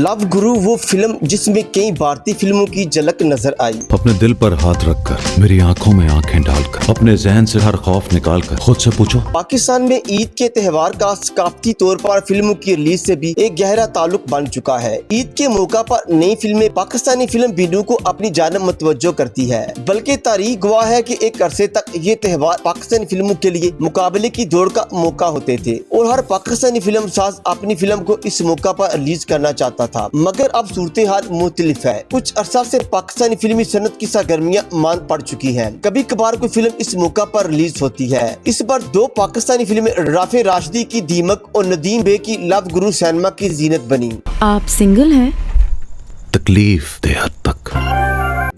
Love गुरु वो film जिसमें कई भारतीय फिल्मों की झलक नजर आई। अपने दिल पर हाथ रखकर, मेरी आंखों में आंखें डालकर, अपने जहन से हर खौफ निकालकर खुद से पूछो। पाकिस्तान में ईद के त्योहार का सकाफती तौर पर फिल्मों की रिलीज से भी एक गहरा ताल्लुक बन चुका है। ईद के मौका पर नई फिल्में पाकिस्तानी फिल्म बिनू को अपनी जानब मुतवज्जो करती है, बल्कि तारीख गवाह है कि एक अरसे तक ये त्योहार पाकिस्तानी फिल्मों के लिए मुकाबले की दौड़ का मौका होते थे और हर पाकिस्तानी फिल्म साज अपनी फिल्म को इस मौका पर रिलीज करना चाहता था। मगर अब सूरत हाल मुख्तलिफ है। कुछ अरसा से पाकिस्तानी फिल्मी सनत की सरगर्मियां मांद पड़ चुकी हैं। कभी कभार कोई फिल्म इस मौका पर रिलीज होती है। इस बार दो पाकिस्तानी फिल्में राफे राशिदी की दीमक और नदीम बे की लव गुरु सिनेमा की जीनत बनी। आप सिंगल हैं? तकलीफ दे हद तक।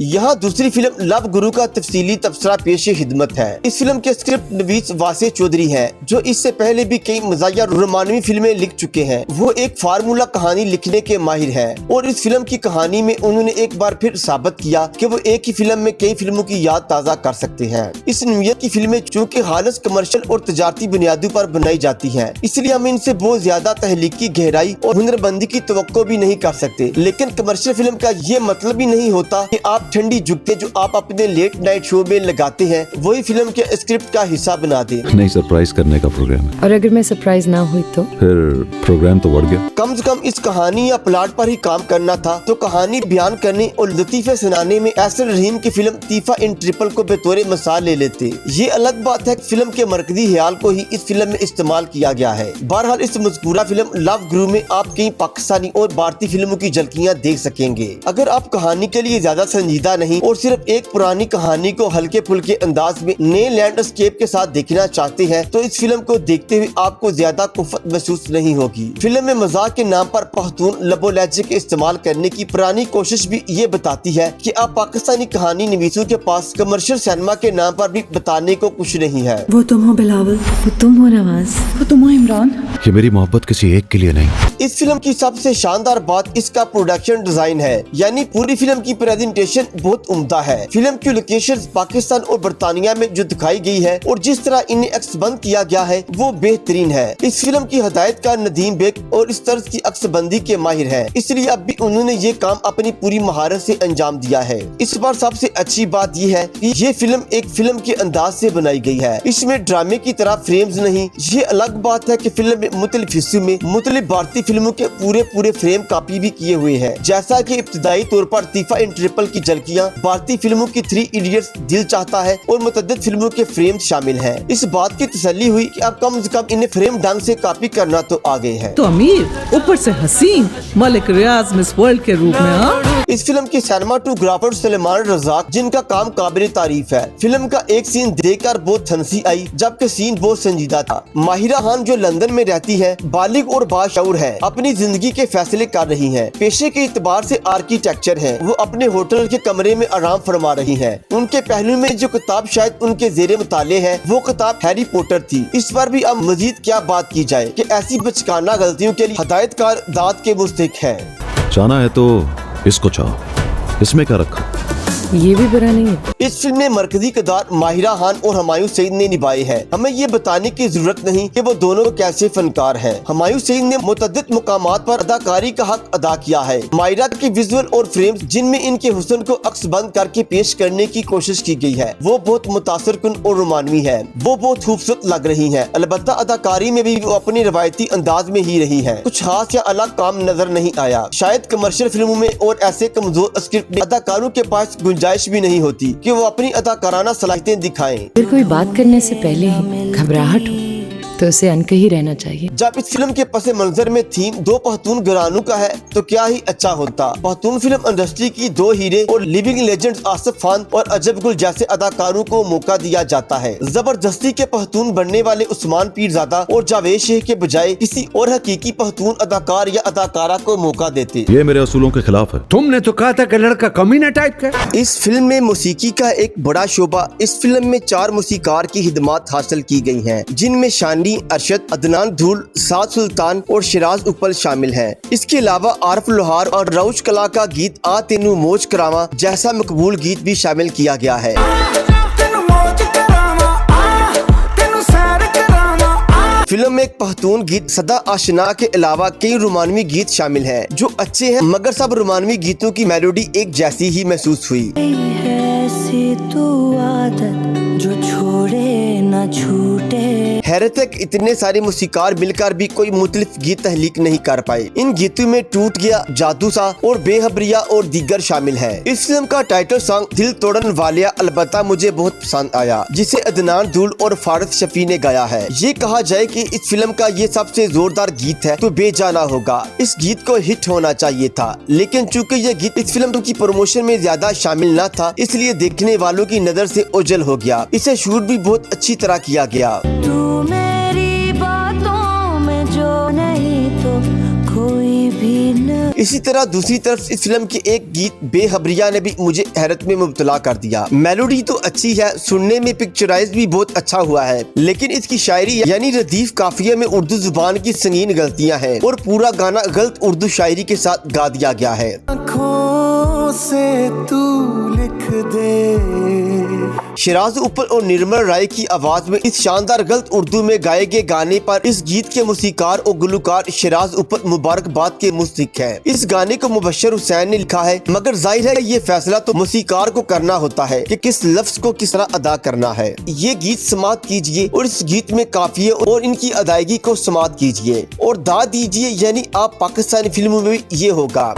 यहाँ दूसरी फिल्म लव गुरु का तफसीली तबसरा पेश खिदमत है। इस फिल्म के स्क्रिप्ट नवीस वासे चौधरी हैं, जो इससे पहले भी कई मज़ाहिया रोमानवी फिल्में लिख चुके हैं। वो एक फार्मूला कहानी लिखने के माहिर हैं और इस फिल्म की कहानी में उन्होंने एक बार फिर साबित किया कि वो एक ही फिल्म में कई फिल्मों की याद ताज़ा कर सकते हैं। इस नौइयत की फिल्में चूँकि खालिस कमर्शियल और तजारती बुनियादों पर बनाई जाती हैं, इसलिए हम इनसे बहुत ज्यादा तहलीकी गहराई और हुनरबंदी की तवक्को भी नहीं कर सकते। लेकिन कमर्शियल फिल्म का ये मतलब ही नहीं होता कि आप ठंडी जुगते जो आप अपने लेट नाइट शो में लगाते हैं वही फिल्म के स्क्रिप्ट का हिस्सा बना दे। नहीं, सरप्राइज करने का प्रोग्राम है। और अगर मैं सरप्राइज ना हुई तो फिर प्रोग्राम तो बढ़ गया। कम से कम इस कहानी या प्लॉट पर ही काम करना था, तो कहानी बयान करने और लतीफे सुनाने में एसर रहीम की फिल्म तीफा इन ट्रिपल को बेतौरे मिसाल ले लेते। ये अलग बात है कि फिल्म के मरकजी ख्याल को ही इस फिल्म में इस्तेमाल किया गया है। बहरहाल इस मज़कूरा फिल्म लव गुरु में आप कई पाकिस्तानी और भारतीय फिल्मों की झलकियाँ देख सकेंगे। अगर आप कहानी के लिए ज्यादा संजीदा नहीं और सिर्फ एक पुरानी कहानी को हल्के फुल्के अंदाज में नए लैंडस्केप के साथ देखना चाहते हैं, तो इस फिल्म को देखते हुए आपको ज्यादा कुफत महसूस नहीं होगी। फिल्म में मजाक के नाम पर पख्तून लबो लहजे के इस्तेमाल करने की पुरानी कोशिश भी ये बताती है कि आप पाकिस्तानी कहानी निवीसों के पास कमर्शियल सिनेमा के नाम पर भी बताने को कुछ नहीं है। वो तुम हो बिलावल, वो तुम हो नवाज, वो तुम हो इमरान। ये मेरी मोहब्बत किसी एक के लिए नहीं। इस फिल्म की सबसे शानदार बात इसका प्रोडक्शन डिजाइन है, यानी पूरी फिल्म की प्रेजेंटेशन बहुत उम्दा है। फिल्म की लोकेशंस पाकिस्तान और बरतानिया में जो दिखाई गई है और जिस तरह इन्हें अक्सबंद किया गया है वो बेहतरीन है। इस फिल्म की हदायतकार नदीम बेग और इस तर्ज की अक्सबंदी के माहिर है, इसलिए अब भी उन्होंने ये काम अपनी पूरी महारत से अंजाम दिया है। इस बार सबसे अच्छी बात यह है कि ये फिल्म एक फिल्म के अंदाज से बनाई गई है, इसमें ड्रामे की तरह फ्रेम्स नहीं। ये अलग बात है कि फिल्म में मुख्तलिफ हिस्सों में मुख्तलिफ भारतीय फिल्मों के पूरे फ्रेम कॉपी भी किए हुए हैं, जैसा कि इब्तिदाई तौर पर तीफा इन ट्रिपल की झलकियां भारतीय फिल्मों की 3 इडियट्स, दिल चाहता है और मुतअद्दिद फिल्मों के फ्रेम शामिल हैं। इस बात की तसल्ली हुई कि अब कम से कम इन्हें फ्रेम ढंग से कॉपी करना तो आ गए हैं। तो अमीर ऊपर से हसीन, मलिक रियाज मिस वर्ल्ड के रूप में। इस फिल्म की सिनेमाटोग्राफर सलमान रज़ाक, जिनका काम काबिल तारीफ है। फिल्म का एक सीन देखकर बहुत हंसी आई, जबकि सीन बहुत संजीदा था। माहिरा खान जो लंदन में रहती है, बालिग और बाशऊर है, अपनी जिंदगी के फैसले कर रही हैं। पेशे के इतबार से आर्किटेक्चर हैं, वो अपने होटल के कमरे में आराम फरमा रही हैं। उनके पहलू में जो किताब शायद उनके जेरे मुताले है वो किताब हैरी पॉटर थी। इस पर भी अब मजीद क्या बात की जाए कि ऐसी बचकाना गलतियों के लिए हदायतकार दाद के मुस्तहिक है। चाहना है तो इसको चाहो, इसमें क्या रखा। ये भी बुरा नहीं है। इस फिल्म में मरकजी किरदार माहिरा खान और हुमायूं सईद ने निभाए हैं। हमें ये बताने की जरूरत नहीं कि वो दोनों कैसे फनकार हैं। हुमायूं सईद ने मुतअद्दिद मुकामात पर अदाकारी का हक अदा किया है। माहिरा की विजुअल और फ्रेम्स जिनमें इनके हुस्न को अक्सबंद करके पेश करने की कोशिश की गई है वो बहुत मुतासिरकुन और रोमानवी है। वो बहुत खूबसूरत लग रही है। अलबत्ता अदाकारी में भी वो अपनी रवायती अंदाज में ही रही है। कुछ खास या अलग काम नजर नहीं आया। शायद कमर्शियल फिल्मों में और ऐसे कमजोर स्क्रिप्ट में अदाकारों के पास गुंजाइश भी नहीं होती कि वो अपनी अदाकाराना सलाहियतें दिखाएं। अगर कोई बात करने से पहले ही घबराहट हो तो उसे अनकही रहना चाहिए। जब इस फिल्म के पस मंजर में थीम दो पख्तून घरानों का है तो क्या ही अच्छा होता। पख्तून फिल्म इंडस्ट्री की 2 हीरे और लिविंग लेजेंड्स आसिफ खान और अजब गुल जैसे अदाकारों को मौका दिया जाता है। जबरदस्ती के पख्तून बनने वाले उस्मान पीरजादा और जावेद शेख के बजाय किसी और हकीकी पख्तून अदाकार या अदाकारा को मौका देते। ये मेरे असूलों के खिलाफ है। तुमने तो कहा था कि लड़का कमीना टाइप का। इस फिल्म में मौसीकी का एक बड़ा शोबा। इस फिल्म में 4 मौसीकार की हिदमात हासिल की गई हैं, जिनमें शानी, अरशद, अदनान धूल, साद सुल्तान और शिराज उपल शामिल हैं। इसके अलावा आरफ लोहार और रऊश कला का गीत आ तेनू मोज करावा जैसा मकबूल गीत भी शामिल किया गया है। फिल्म में एक पख्तून गीत सदा आशना के अलावा कई रोमानवी गीत शामिल हैं जो अच्छे हैं, मगर सब रोमानवी गीतों की मेलोडी एक जैसी ही महसूस हुई। ऐसी तू आदत जो छोड़े न छूटे। हैरत है कि इतने सारे मूसीकार मिलकर भी कोई मुख्तलिफ गीत तहलीक नहीं कर पाए। इन गीतों में टूट गया, जादू सा और बेहबरिया और दीगर शामिल है। इस फिल्म का टाइटल सॉन्ग दिल तोड़न वालिया अलबत्ता मुझे बहुत पसंद आया, जिसे अदनान धूल और फारस शफी ने गाया है। ये कहा जाए कि इस फिल्म का ये सबसे जोरदार गीत है तो बेजाना होगा। इस गीत को हिट होना चाहिए था, लेकिन चूंकि यह गीत इस फिल्म की प्रमोशन में ज्यादा शामिल न था, इसलिए देखने वालों की नजर से ओझल हो गया। इसे शूट भी बहुत अच्छी तरह किया गया। तू मेरी बातों में जो नहीं तो कोई भी न। इसी तरह दूसरी तरफ इस फिल्म के एक गीत बेहबरिया ने भी मुझे हैरत में मुब्तला कर दिया। मेलोडी तो अच्छी है, सुनने में पिक्चराइज भी बहुत अच्छा हुआ है, लेकिन इसकी शायरी यानी रदीफ काफिया में उर्दू जुबान की संगीन गलतियां हैं और पूरा गाना गलत उर्दू शायरी के साथ गा दिया गया है। आँखों से तू लिख दे। शिराज उप्पल और निर्मल राय की आवाज में इस शानदार गलत उर्दू में गाए गए गाने पर इस गीत के मूसीकार और गुलकार शिराज उप्पल मुबारकबाद के मुस्तहिक है। इस गाने को मुबश्शिर हुसैन ने लिखा है, मगर जाहिर है ये फैसला तो मूसीकार को करना होता है कि किस लफ्ज को किस तरह अदा करना है। ये गीत समात कीजिए और इस गीत में काफिये और इनकी अदायगी को समात कीजिए और दाद दीजिए, यानी आप पाकिस्तानी फिल्मों में भी ये होगा।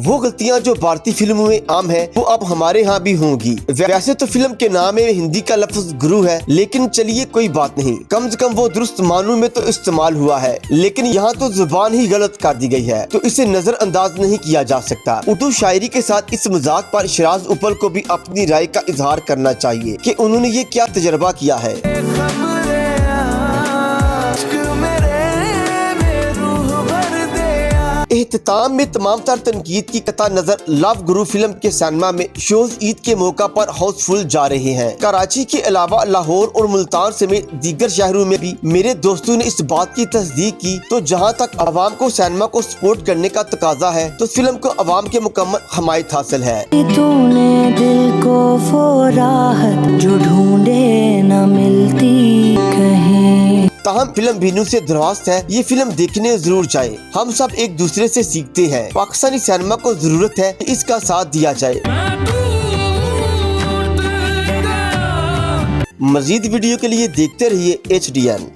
वो गलतियां जो भारतीय फिल्मों में आम है वो अब हमारे यहाँ भी होंगी। वैसे तो फिल्म के नाम में हिंदी का लफ्ज गुरु है, लेकिन चलिए कोई बात नहीं, कम से कम वो दुरुस्त मानू में तो इस्तेमाल हुआ है, लेकिन यहाँ तो जुबान ही गलत कर दी गई है, तो इसे नजरअंदाज नहीं किया जा सकता। उर्दू शायरी के साथ इस मजाक पर शिराज उप्पल को भी अपनी राय का इजहार करना चाहिए कि उन्होंने ये क्या तजर्बा किया है। एहतिताम में तमाम तर तनकीद की कता नजर लव गुरु फिल्म के सिनेमा में शोज ईद के मौका पर हाउसफुल जा रहे हैं। कराची के अलावा लाहौर और मुल्तान समेत दीगर शहरों में भी मेरे दोस्तों ने इस बात की तस्दीक की। तो जहां तक अवाम को सिनेमा को सपोर्ट करने का तकाजा है, तो फिल्म को अवाम के मुकम्मल हमायत हासिल है। तूने दिल को वो राहत जो ढूंढे न मिलती कहीं। ताहम फिल्म बिनू से दरख्वास्त है, ये फिल्म देखने जरूर जाए। हम सब एक दूसरे से सीखते हैं। पाकिस्तानी सिनेमा को जरूरत है कि इसका साथ दिया जाए। मजीद वीडियो के लिए देखते रहिए HDN।